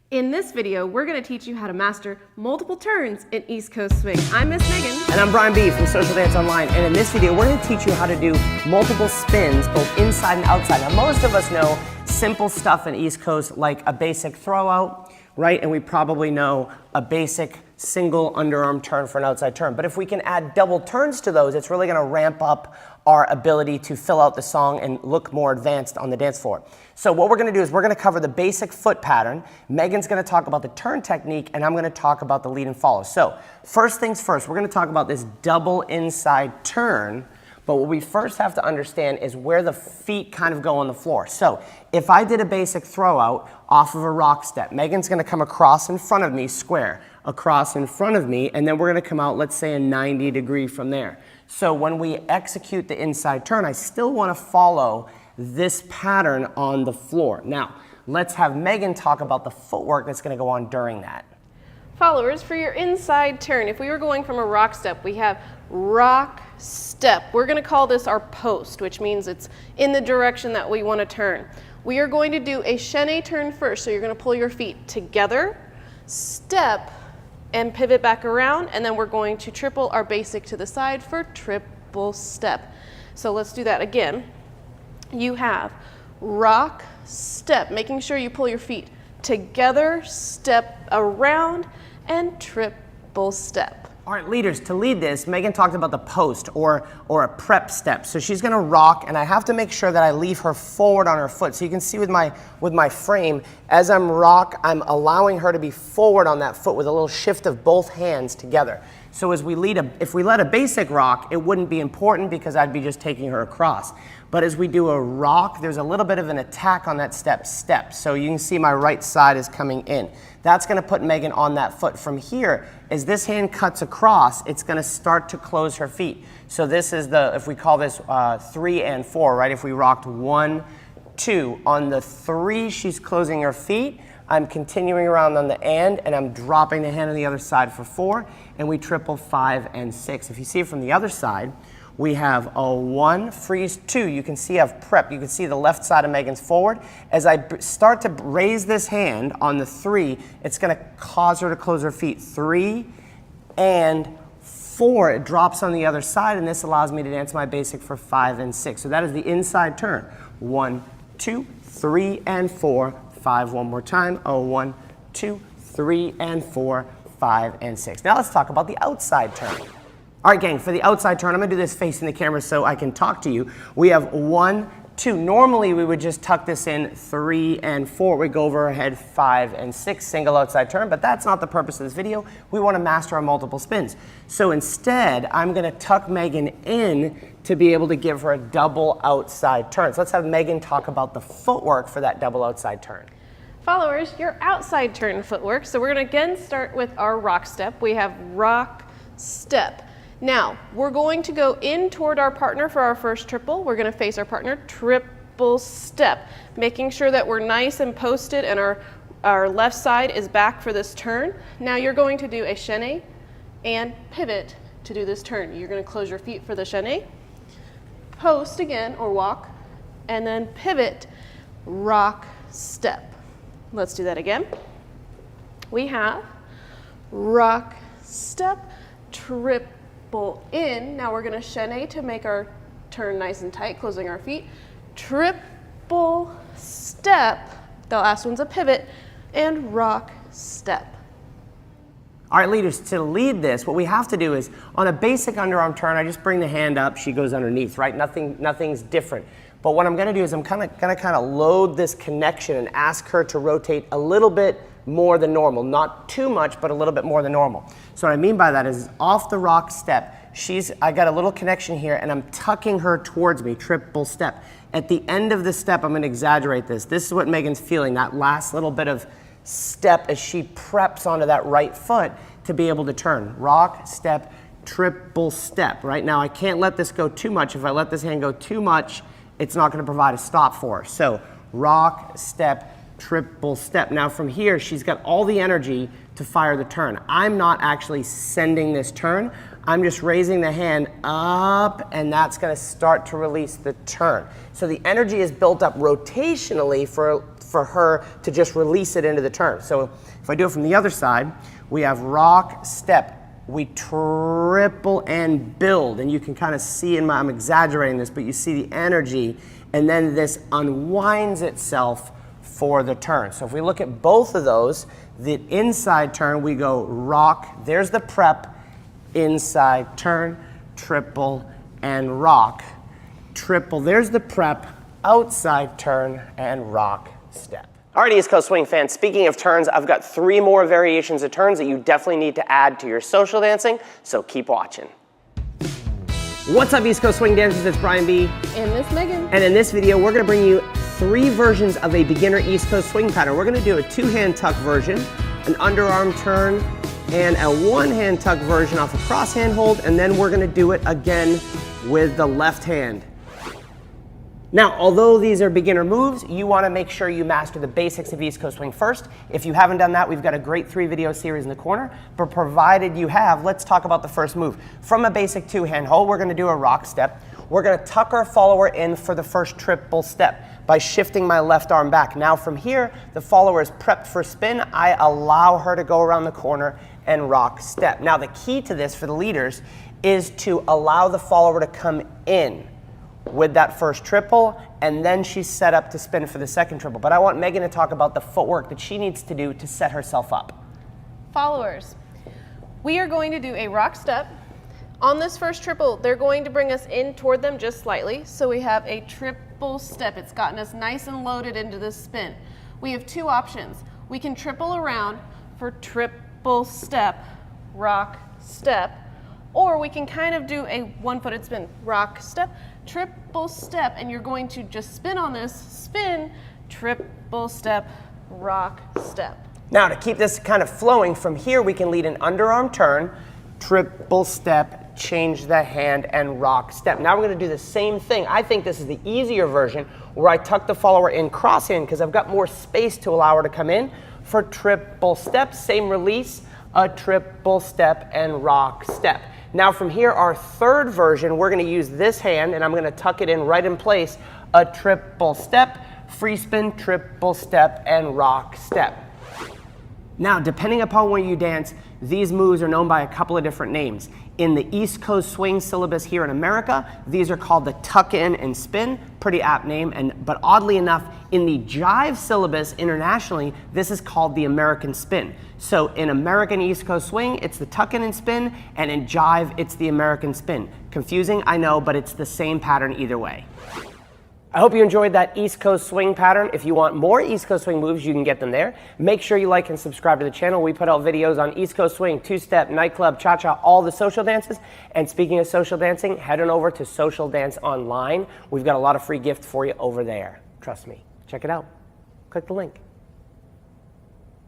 In this video, we're going to teach you how to master multiple turns in East Coast swing. I'm Miss Megan. And I'm Brian B. from Social Dance Online. And in this video, we're going to teach you how to do multiple spins, both inside and outside. Now, most of us know simple stuff in East Coast, like a basic throw out, right? And we probably know a basic single underarm turn for an outside turn. But if we can add double turns to those, it's really going to ramp up our ability to fill out the song and look more advanced on the dance floor. So what we're going to do is we're going to cover the basic foot pattern. Megan's going to talk about the turn technique, and I'm going to talk about the lead and follow. So first things first, we're going to talk about this double inside turn. But what we first have to understand is where the feet kind of go on the floor. So if I did a basic throw out off of a rock step, Megan's going to come across in front of me, square, across in front of me, and then we're going to come out, let's say, a 90-degree from there. So when we execute the inside turn, I still want to follow this pattern on the floor. Now, let's have Megan talk about the footwork that's going to go on during that. Followers, for your inside turn, if we were going from a rock step, we have rock step. We're going to call this our post, which means it's in the direction that we want to turn. We are going to do a chaîné turn first, so you're going to pull your feet together, step, and pivot back around, and then we're going to triple our basic to the side for triple step. So let's do that again. You have rock, step, making sure you pull your feet together, step around, and triple step. All right, leaders, to lead this, Megan talked about the post or a prep step. So she's gonna rock, and I have to make sure that I leave her forward on her foot. So you can see with my frame, as I'm I'm allowing her to be forward on that foot with a little shift of both hands together. So as if we let a basic rock, it wouldn't be important because I'd be just taking her across. But as we do a rock, there's a little bit of an attack on that step. So you can see my right side is coming in. That's going to put Megan on that foot. From here, as this hand cuts across, it's going to start to close her feet. So this is if we call this 3 and 4, right? If we rocked 1, 2, on the 3, she's closing her feet. I'm continuing around on the and I'm dropping the hand on the other side for 4, and we triple 5 and 6. If you see it from the other side, we have a 1, freeze 2. You can see I've prepped. You can see the left side of Megan's forward. As I start to raise this hand on the 3, it's going to cause her to close her feet. 3 and 4. It drops on the other side, and this allows me to dance my basic for 5 and 6. So that is the inside turn. 1, 2, 3, and 4. 5 one more time. 1, 2, 3, and 4, 5, and 6. Now let's talk about the outside turn. All right, gang, for the outside turn, I'm going to do this facing the camera so I can talk to you. We have 1, 2. Normally, we would just tuck this in 3 and 4. We go over our head 5 and 6, single outside turn, but that's not the purpose of this video. We want to master our multiple spins. So instead, I'm going to tuck Megan in to be able to give her a double outside turn. So let's have Megan talk about the footwork for that double outside turn. Followers, your outside turn footwork. So we're going to again start with our rock step. We have rock, step. Now, we're going to go in toward our partner for our first triple. We're going to face our partner, triple step, making sure that we're nice and posted and our left side is back for this turn. Now you're going to do a chaîné and pivot to do this turn. You're going to close your feet for the chaîné, post again or walk, and then pivot, rock, step. Let's do that again. We have rock, step, triple in. Now we're going to chaîné to make our turn nice and tight, closing our feet. Triple step. The last one's a pivot, and rock, step. All right, leaders, to lead this, what we have to do is, on a basic underarm turn, I just bring the hand up, she goes underneath, right? Nothing's different. But what I'm going to do is I'm going to load this connection and ask her to rotate a little bit more than normal. Not too much, but a little bit more than normal. So what I mean by that is off the rock step, I got a little connection here, and I'm tucking her towards me, triple step. At the end of the step, I'm going to exaggerate this. This is what Megan's feeling, that last little bit of step as she preps onto that right foot to be able to turn. Rock, step, triple step. Right now, I can't let this go too much. If I let this hand go too much, it's not going to provide a stop for her. So rock, step, triple step. Now from here, she's got all the energy to fire the turn. I'm not actually sending this turn. I'm just raising the hand up, and that's going to start to release the turn. So the energy is built up rotationally for her to just release it into the turn. So if I do it from the other side, we have rock, step. We triple and build, and you can kind of see I'm exaggerating this, but you see the energy, and then this unwinds itself for the turn. So if we look at both of those, the inside turn, we go rock, there's the prep, inside turn, triple, and rock. Triple, there's the prep, outside turn, and rock, step. All right, East Coast Swing fans, speaking of turns, I've got 3 more variations of turns that you definitely need to add to your social dancing, so keep watching. What's up, East Coast Swing dancers? It's Brian B. And Miss Megan. And in this video, we're gonna bring you 3 versions of a beginner East Coast swing pattern. We're gonna do a 2-hand tuck version, an underarm turn, and a 1-hand tuck version off a cross hand hold, and then we're gonna do it again with the left hand. Now, although these are beginner moves, you want to make sure you master the basics of East Coast Swing first. If you haven't done that, we've got a great 3-video series in the corner, but provided you have, let's talk about the first move. From a basic 2-hand hold, we're going to do a rock step. We're going to tuck our follower in for the first triple step by shifting my left arm back. Now from here, the follower is prepped for spin. I allow her to go around the corner and rock step. Now the key to this for the leaders is to allow the follower to come in with that first triple, and then she's set up to spin for the second triple. But I want Megan to talk about the footwork that she needs to do to set herself up. Followers, we are going to do a rock step. On this first triple, they're going to bring us in toward them just slightly. So we have a triple step. It's gotten us nice and loaded into this spin. We have 2 options. We can triple around for triple step, rock, step, or we can kind of do a 1-footed spin, rock, step, triple step, and you're going to just spin on this, spin, triple step, rock, step. Now to keep this kind of flowing, from here we can lead an underarm turn, triple step, change the hand, and rock, step. Now we're going to do the same thing. I think this is the easier version where I tuck the follower in cross hand because I've got more space to allow her to come in for triple step, same release, a triple step, and rock, step. Now from here, our third version, we're going to use this hand, and I'm going to tuck it in right in place, a triple step, free spin, triple step, and rock, step. Now, depending upon where you dance, these moves are known by a couple of different names. In the East Coast Swing syllabus here in America, these are called the tuck in and spin, pretty apt name, but oddly enough, in the jive syllabus internationally, this is called the American spin. So in American East Coast Swing, it's the tuck in and spin, and in jive, it's the American spin. Confusing, I know, but it's the same pattern either way. I hope you enjoyed that East Coast Swing pattern. If you want more East Coast Swing moves, you can get them there. Make sure you like and subscribe to the channel. We put out videos on East Coast Swing, 2-step, nightclub, cha-cha, all the social dances. And speaking of social dancing, head on over to Social Dance Online. We've got a lot of free gifts for you over there. Trust me. Check it out. Click the link.